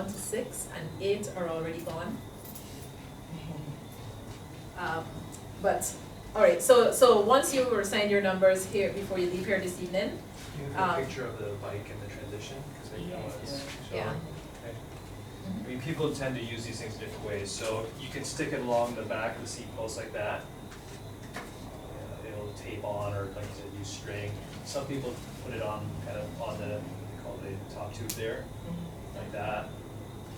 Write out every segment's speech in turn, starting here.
1 to 6, and 8 are already gone. But, all right, so once you assign your numbers here, before you leave here this evening, You have a picture of the bike and the transition, because I know it's showing. Yeah. Okay. I mean, people tend to use these things in different ways, so you can stick it along the back of the seat post like that. It'll tape on, or like you said, use string. Some people put it on kind of on the, what they call the top tube there, like that.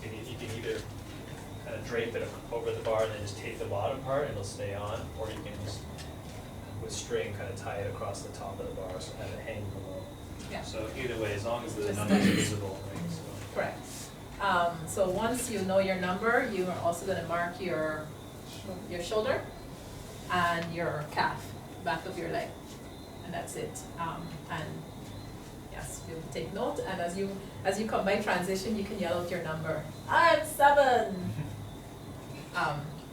You can either kind of drape it over the bar and then just tape the bottom part and it'll stay on, or you can just, with string, kind of tie it across the top of the bar so have it hang below. Yeah. So either way, as long as the Just numbers are nice. visible, right, so. correct. So once you know your number, you are also gonna mark your shoulder and your calf, back of your leg, and that's it. And yes, you take note, and as you come by transition, you can yell out your number. I'm 7.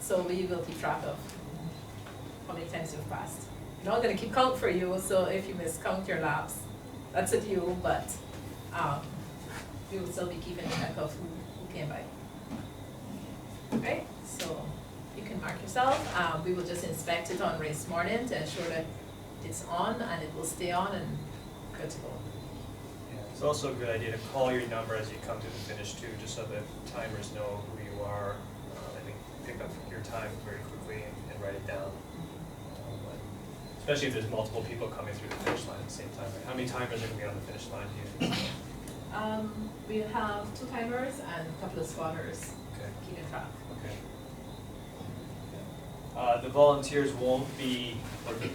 So we will keep track of how many times you've passed. We're not gonna keep count for you, so if you miscount your laps, that's at you, but we will still be keeping track of who came by. Okay, so you can mark yourself. We will just inspect it on race morning to ensure that it's on and it will stay on and good to go. Yeah, it's also a good idea to call your number as you come to the finish too, just so that timers know who you are. I think pick up your time very quickly and write it down. Especially if there's multiple people coming through the finish line at the same time. Like, how many timers are going to be on the finish line, do you think? We'll have 2 timers and a couple of spotters Okay. keeping track. Okay. The volunteers won't be, or in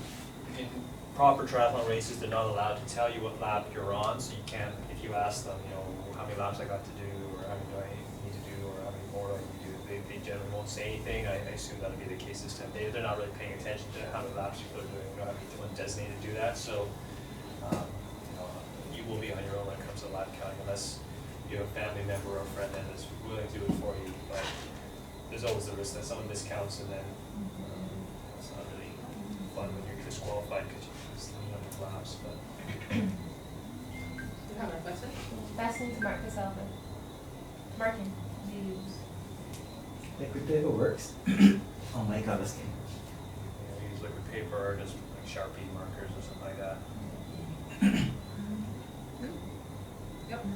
proper triathlon races, they're not allowed to tell you what lap you're on, so you can't, if you ask them, you know, how many laps I got to do, or how many do I need to do, or how many more do I need to do, they generally won't say anything. I assume that'll be the case this time. They're not really paying attention to how many laps people are doing. We don't have anyone designated to do that, so you will be on your own when it comes to lap counting, unless you have a family member or a friend that is willing to do it for you. But there's always the risk that someone miscounts, and then it's not really fun when you're disqualified because you missed the number of laps. But Do you have a question? Best thing to mark yourself with. Marking. Do you use? Liquid paper works on my color scheme. you use liquid paper or just like Sharpie markers or something like that. Yep.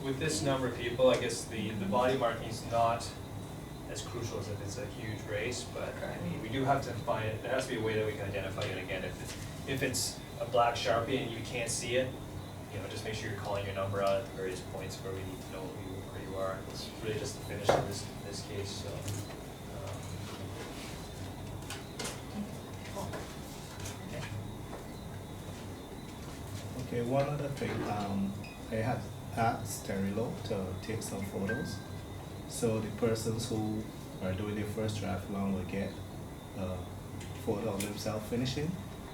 With this number of people, I guess the body marking is not as crucial as if it's a huge race, but I mean, we do have to find it. There has to be a way that we can identify it again. If it's a black Sharpie and you can't see it, you know, just make sure you're calling your number out at the various points where we need to know where you are. It's really just the finish in this case. So. Okay, one other thing, I had asked Sterilo to take some photos. So the persons who are doing their first triathlon will get a photo of themselves finishing.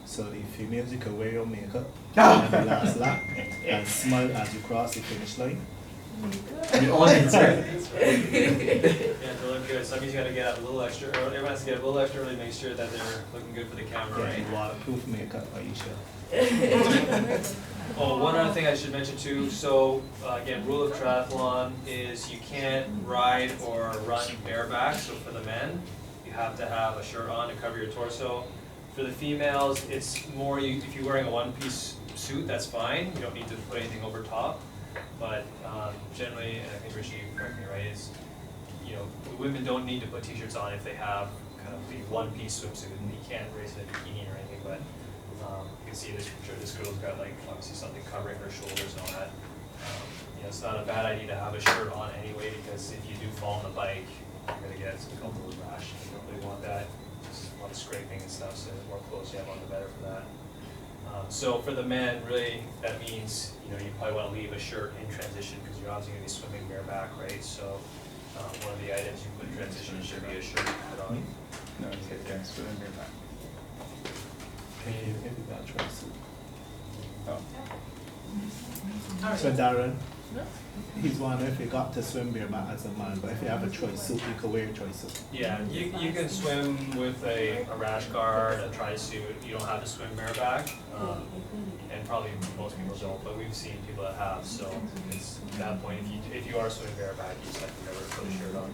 So the females, you can wear your makeup at the last lap and smile as you cross the finish line. The audience, right? Yeah, to look good. Some of you gotta get up a little extra early. Everyone has to get up a little extra early to make sure that they're looking good for the camera, right? Getting waterproof makeup, Aisha. Oh, one other thing I should mention too, so again, rule of triathlon is you can't ride or run bareback, so for the men, you have to have a shirt on to cover your torso. For the females, it's more, if you're wearing a one-piece suit, that's fine, you don't need to put anything over top. But generally, and I think Richie, correct me, right, is, you know, women don't need to put t-shirts on if they have kind of the one-piece swimsuit, and you can't raise it in a bikini or anything, but you can see this picture, this girl's got like obviously something covering her shoulders and all that. You know, it's not a bad idea to have a shirt on anyway, because if you do fall on the bike, you're gonna get something called a rash. You don't really want that. There's a lot of scraping and stuff, so the more clothes you have on, the better for that. So for the men, really, that means, you know, you probably want to leave a shirt in transition because you're obviously going to be swimming bareback, right? So one of the items you put in transition should be a shirt you put on. No, it's good there, so then you're back. If you got a tracksuit. Oh. All right. So Darren, he's wondering if you got to swim bareback as a man, but if you have a choice suit, you can wear a choice suit. Yeah, you can swim with a rash guard, a tri-suit. You don't have to swim bareback. And probably most people don't, but we've seen people that have, so it's at that point, if you are swimming bareback, you just have to never put a shirt on.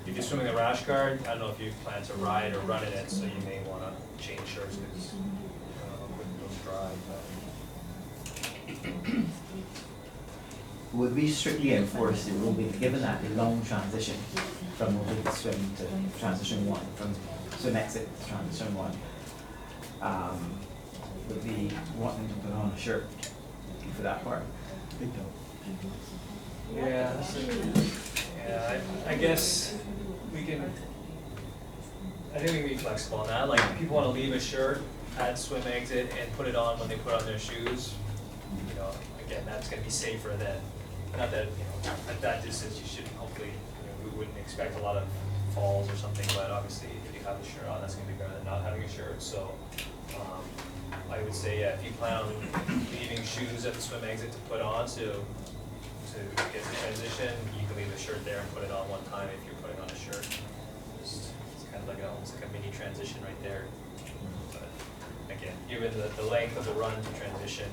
If you're swimming the rash guard, I don't know if you plan to ride or run in it, so you may wanna change shirts, because, it goes dry, but. Would we strictly enforce the rule, given that the long transition from moving to swim to transition one, from swim exit to transition one, would we want them to put on a shirt for that part? We don't. Yeah, I guess we can, I think we can be flexible on that, like, if people wanna leave a shirt at swim exit and put it on when they put on their shoes, you know, again, that's gonna be safer than, not that, you know, at that distance, you should hopefully, we wouldn't expect a lot of falls or something, but obviously, if you have a shirt on, that's gonna be better than not having a shirt, so, I would say, yeah, if you plan on leaving shoes at the swim exit to put on to get the transition, you can leave the shirt there and put it on one time if you're putting on a shirt. It's kind of like almost like a mini transition right there. But again, given the length of the run to transition,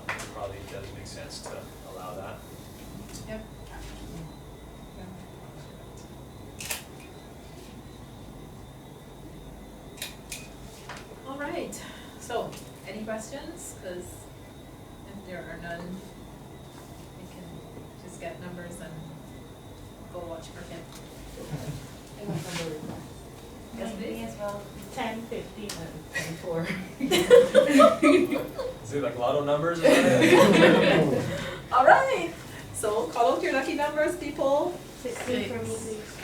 it probably does make sense to allow that. Yep. All right, so, any questions? Because if there are none, we can just get numbers and go watch cricket. Yes, Me please. as well. 10, 15, and 24. Is it like lotto numbers or something? All right, so call out your lucky numbers, people. 16 for me, please.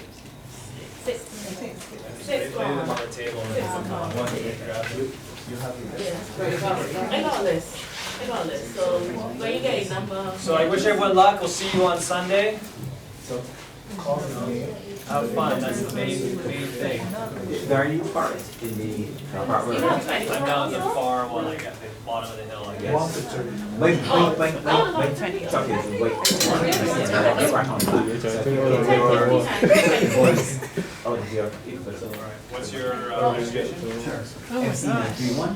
6. They play them on the table and then Six. put them on one and grab them. You have your Yeah, I got a list. So when you get a number. So I wish everyone luck, we'll see you on Sunday. So, Have fun, that's the main thing. are you parked in the part You where? have I'm 21 down the also? far one, like at the bottom of the hill, I guess. Wait. It's okay, wait. Get back on Boys. Oh, it's your, Alright, what's your registration? FC 91.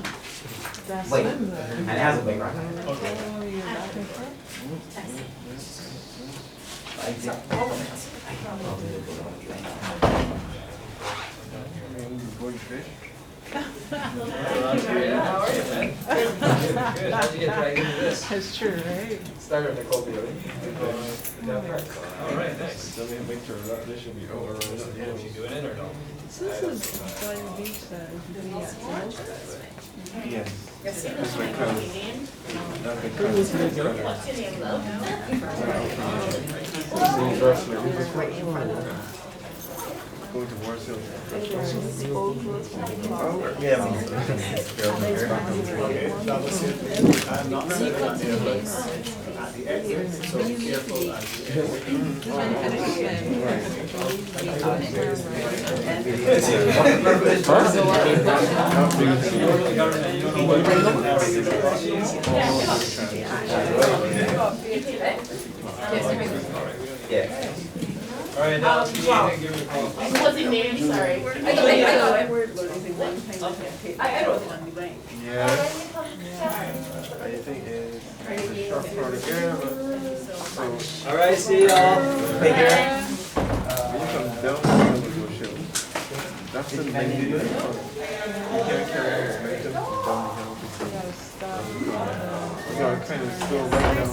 Wait, and it has a big rock. Okay. How are you, man? Good, how'd you get dragged into this? That's true, right? Started to call me. Alright, thanks. Let me make sure that this should be over. Is she doing it or no? So this is by the beach that we at today. Yes. Yes, sir. That's my cousin. What's your name, love? Going to Warsaw. Yeah. Okay, that was it. I'm not setting at the at the exit, so be careful as you exit. Yeah. Alright, now let's give me a call. What's your name? Sorry. I got it. I wrote it on the blank. Yeah, I think it's a short for the girl. So, Alright, see y'all. Take care. when you come down, you will show. That's the main thing. You can't carry momentum from downhill because you gotta kind of slow right down.